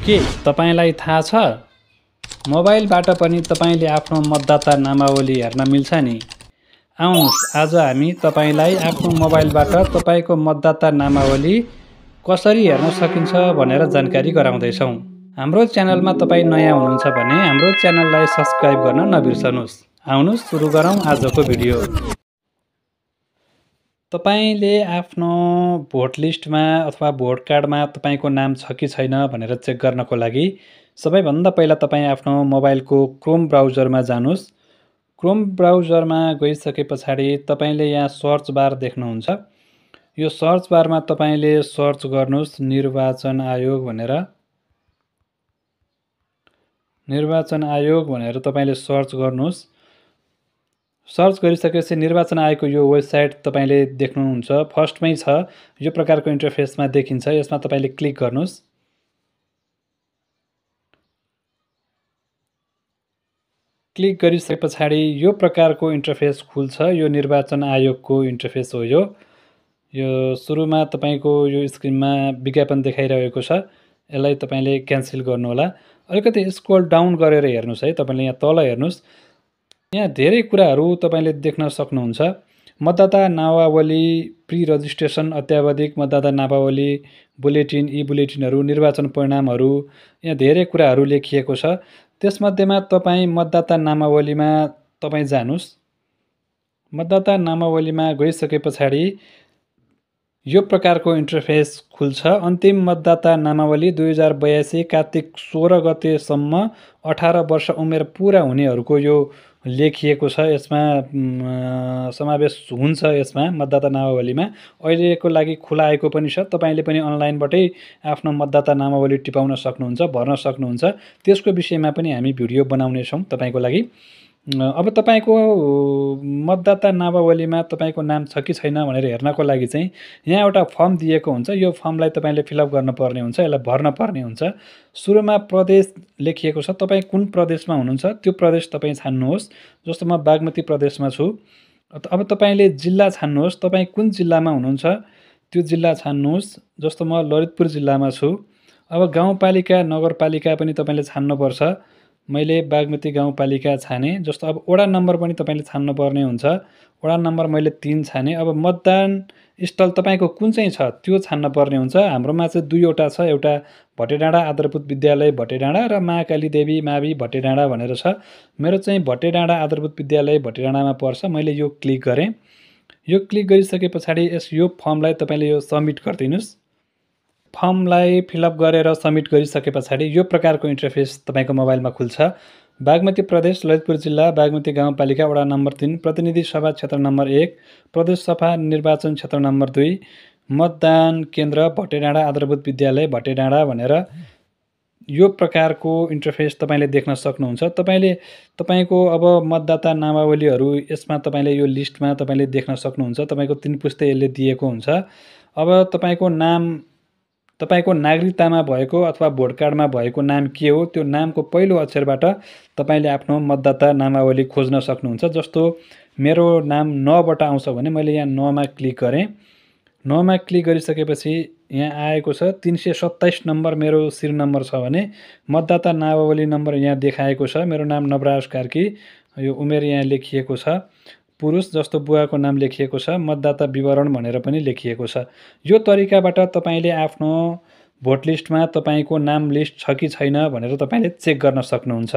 के तपाईलाई थाहा छ मोबाइलबाट पनि तपाईले आफ्नो मतदाता नामावली हेर्न मिल्छ नि। आउनुहोस् आज हामी तपाईलाई आफ्नो मोबाइलबाट तपाईको मतदाता नामावली कसरी हेर्न सकिन्छ भनेर जानकारी गराउँदैछौँ। हाम्रो च्यानलमा तपाई नयाँ हुनुहुन्छ भने हाम्रो च्यानललाई सब्स्क्राइब गर्न नबिर्सनुहोस्। आउनुहोस् सुरु गरौँ आजको भिडियो। तपाईले आफ्नो भोट लिस्टमा अथवा भोट कार्डमा तपाईको नाम छ कि छैन भनेर चेक गर्नको लागि सबैभन्दा पहिला तपाई आफ्नो मोबाइलको क्रोम ब्राउजरमा जानुहोस्। क्रोम ब्राउजरमा गइसके पछाडि तपाईले यहाँ सर्च बार देख्नुहुन्छ। यो सर्च बारमा तपाईले सर्च गर्नुहोस् निर्वाचन आयोग भनेर। निर्वाचन आयोग भनेर तपाईले सर्च गर्नुहोस्। सर्च गरिसकेपछि निर्वाचन आयोगको यो वेबसाइट तपाईले देख्नुहुन्छ। फर्स्टमै छ यो प्रकारको इन्टरफेसमा देखिन्छ। यसमा तपाईले क्लिक गर्नुहोस्। क्लिक गरिसके पछाडि यो प्रकारको इन्टरफेस खुल्छ। यो निर्वाचन आयोगको इन्टरफेस हो। यो सुरुमा तपाईको यो स्क्रिनमा विज्ञापन देखाइरहेको छ। यसलाई तपाईले क्यान्सल गर्नु होला। अलिकति स्क्रोल डाउन गरेर हेर्नुस् है। तपाईले यहाँ तल हेर्नुस्। यहाँ धेरै कुराहरू तपाईले देख्न सक्नुहुन्छ। मतदाता नामावली, प्री रजिस्ट्रेसन, अत्यावधिक मतदाता नामावली, बुलेटिन, ई बुलेटिनहरू, निर्वाचन परिणामहरू, यहाँ धेरै कुराहरू लेखिएको छ। त्यसमध्येमा तपाई मतदाता नामावलीमा तपाई जानुस्। मतदाता नामावलीमा गइसके पछाडि यो प्रकारको इन्टरफेस खुल्छ। अन्तिम मतदाता नामावली 2082 कार्तिक 16 गतेसम्म 18 वर्ष उमेर पुरा हुनेहरूको यो लेखिएको छ। यसमा समावेश हुन्छ। यसमा मतदाता नामावलीमा अहिलेको लागि खुलाएको पनि छ। तपाईले पनि अनलाइनबाटै आफ्नो मतदाता नामावली टिपाउन सक्नुहुन्छ, भर्न सक्नुहुन्छ। त्यसको विषयमा पनि हामी भिडियो बनाउने छौँ तपाईको लागि। अब तपाईको मतदाता नामावलीमा तपाईको नाम छ कि छैन भनेर हेर्नको लागि चाहिँ यहाँ एउटा फर्म दिएको हुन्छ। यो फर्मलाई तपाईले फिलअप गर्नुपर्ने हुन्छ, यसलाई भर्न पर्ने हुन्छ। सुरुमा प्रदेश लेखिएको छ। तपाई कुन प्रदेशमा हुनुहुन्छ त्यो प्रदेश तपाई छान्नुहोस्। जस्तो म बागमती प्रदेशमा छु। अब तपाईले जिल्ला छान्नुहोस्। तपाई कुन जिल्लामा हुनुहुन्छ त्यो जिल्ला छान्नुहोस्। जस्तो म ललितपुर जिल्लामा छु। अब गाउँपालिका, नगरपालिका पनि तपाईले छान्नुपर्छ। मैले बागमती गाउँपालिका छाने। जस्तो अब वडा नम्बर पनि तपाईले छान्नुपर्ने हुन्छ। वडा नम्बर मैले 3 छाने। अब मतदान स्थल तपाईको कुन चाहिँ छ त्यो छान्न पर्ने हुन्छ। हाम्रोमा चाहिँ दुईवटा छ। एउटा भटेडाँडा आधारभूत विद्यालय भटेडाँडा र महाकाली देवी मावि भटेडाँडा भनेर छ। मेरो चाहिँ भटेडाँडा आधारभूत विद्यालय भटेडाँडामा पर्छ। मैले यो क्लिक गरेँ। यो क्लिक गरिसके पछाडि यो फर्मलाई तपाईले यो सबमिट गरिदिनुस्। फर्मलाई फिलअप गरेर सबमिट गरिसके पछाडि यो प्रकारको इन्टरफेस तपाईको मोबाइलमा खुल्छ। बागमती प्रदेश, ललितपुर जिल्ला, बागमती गाउँपालिका, वडा नम्बर 3, प्रतिनिधि सभा क्षेत्र नम्बर 1, प्रदेश सभा निर्वाचन क्षेत्र नम्बर 2, मतदान केन्द्र भटेडाँडा आधारभूत विद्यालय भटेडाँडा भनेर यो प्रकारको इन्टरफेस तपाईले देख्न सक्नुहुन्छ। तपाईले तपाईको अब मतदाता नामावलीहरू यसमा तपाईले यो लिस्टमा तपाईले देख्न सक्नुहुन्छ। तपाईको 3 पुस्ते यसले दिएको हुन्छ। अब तपाईको नाम, तपाईको नागरिकतामा भएको अथवा भोट कार्डमा भएको नाम के हो त्यो नामको पहिलो अक्षरबाट तपाईले आफ्नो मतदाता नामावली खोज्न सक्नुहुन्छ। जस्तो मेरो नाम 9 बाट आउँछ भने मैले यहाँ 9 मा क्लिक गरेँ। 9 मा क्लिक गरिसकेपछि यहाँ आएको छ 327 नम्बर मेरो सिर नम्बर छ भने मतदाता नामावली नम्बर यहाँ देखाएको छ। मेरो नाम नवराज कार्की, यो उमेर यहाँ लेखिएको छ। पुरुष जस्तो बुवाको नाम लेखिएको छ। मतदाता विवरण भनेर पनि लेखिएको छ। यो तरिकाबाट तपाईले आफ्नो भोट लिस्टमा तपाईको नाम लिस्ट छ कि छैन भनेर तपाईले चेक गर्न सक्नुहुन्छ।